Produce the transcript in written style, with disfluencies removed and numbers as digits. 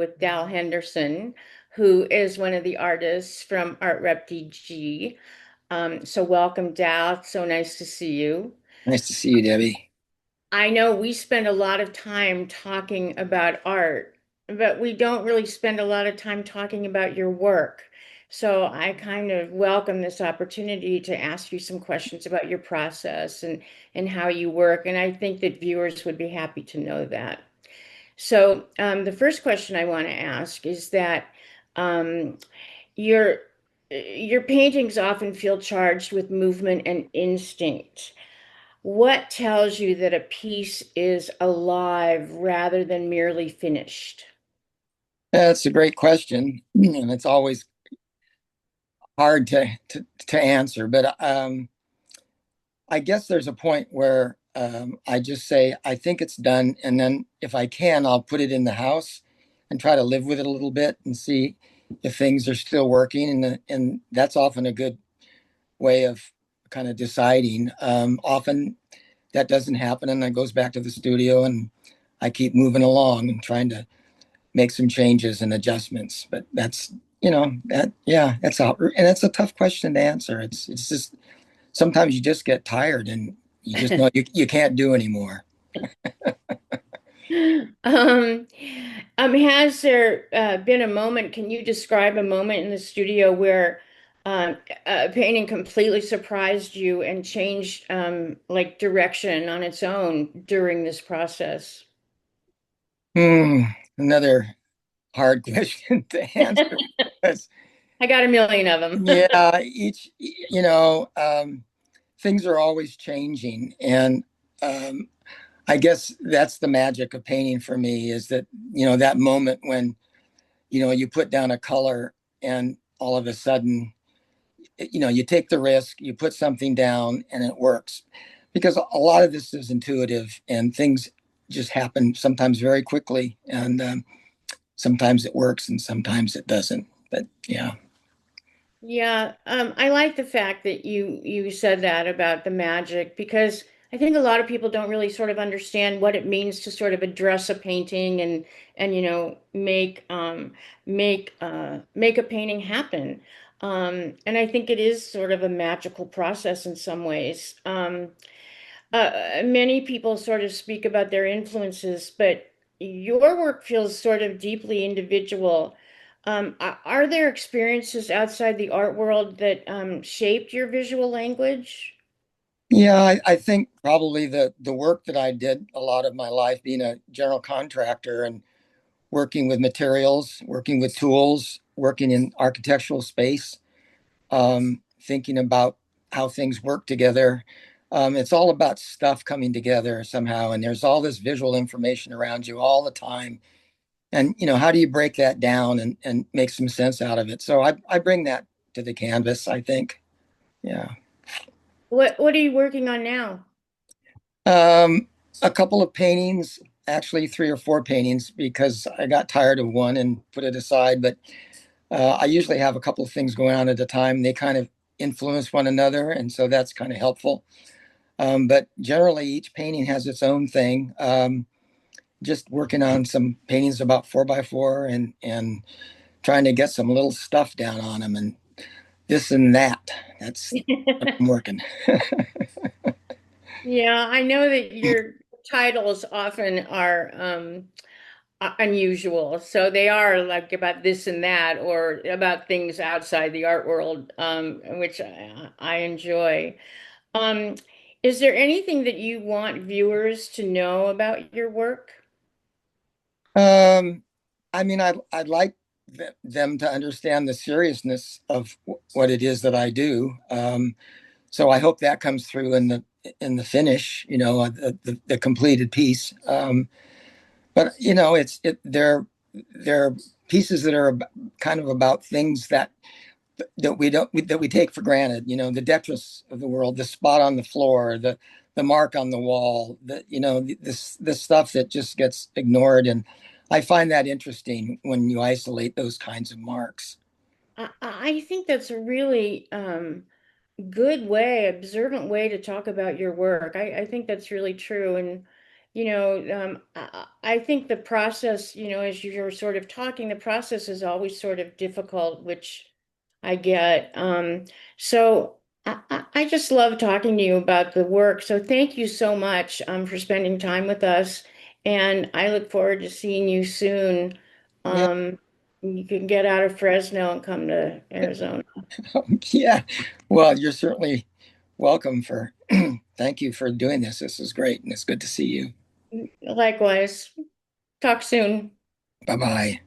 with Dal Henderson, who is one of the artists from Art Rep DG. So welcome, Dal. So nice to see you. Nice to see you, Debbie. I know we spend a lot of time talking about art, but we don't really spend a lot of time talking about your work. So I kind of welcome this opportunity to ask you some questions about your process and how you work. And I think that viewers would be happy to know that. So the first question I want to ask is that um, your your paintings often feel charged with movement and instinct. What tells you that a piece is alive rather than merely finished? That's a great question, and it's always hard to answer. But I guess there's a point where I just say I think it's done, and then if I can, I'll put it in the house and try to live with it a little bit and see if things are still working. And that's often a good way of kind of deciding. Often that doesn't happen, and that goes back to the studio, and I keep moving along and trying to make some changes and adjustments. But that's that yeah, that's out, and it's a tough question to answer. It's just sometimes you just get tired and you just know you can't do anymore. Um, has there been a moment, can you describe a moment in the studio where a painting completely surprised you and changed like direction on its own during this process? Hmm, another hard question to answer because I got a million of them. yeah, each things are always changing, and um, I guess that's the magic of painting for me is that that moment when you put down a color and all of a sudden you take the risk, you put something down and it works, because a lot of this is intuitive and things just happen sometimes very quickly, and sometimes it works and sometimes it doesn't, but yeah. Yeah, I like the fact that you said that about the magic because I think a lot of people don't really sort of understand what it means to sort of address a painting and make a painting happen. And I think it is sort of a magical process in some ways. Many people sort of speak about their influences, but your work feels sort of deeply individual. Are there experiences outside the art world that shaped your visual language? Yeah, I think probably the work that I did a lot of my life being a general contractor and working with materials, working with tools, working in architectural space, thinking about how things work together. It's all about stuff coming together somehow, and there's all this visual information around you all the time. And how do you break that down and make some sense out of it? So I bring that to the canvas, I think. Yeah. What are you working on now? Um, a couple of paintings, actually three or four paintings, because I got tired of one and put it aside. But I usually have a couple of things going on at a time. They kind of influence one another, and so that's kind of helpful. But generally, each painting has its own thing. Just working on some paintings about 4x4 and trying to get some little stuff down on them and this and that. That's what I'm working. Yeah, I know that your titles often are unusual. So they are like about this and that or about things outside the art world, which I enjoy. Um, is there anything that you want viewers to know about your work? Um, I mean, I'd like them to understand the seriousness of what it is that I do. So I hope that comes through in the finish, the completed piece. But they're pieces that are kind of about things that we take for granted. The detritus of the world, the spot on the floor, the mark on the wall, this stuff that just gets ignored. And I find that interesting when you isolate those kinds of marks. I think that's a really good way, observant way to talk about your work. I think that's really true. I think the process, as you're sort of talking, the process is always sort of difficult, which I get. So I just love talking to you about the work. So thank you so much for spending time with us. And I look forward to seeing you soon. Yeah. Um, you can get out of Fresno and come to Arizona. Yeah. Well, you're certainly welcome for, thank you for doing this. This is great. And it's good to see you. Likewise. Talk soon. Bye bye.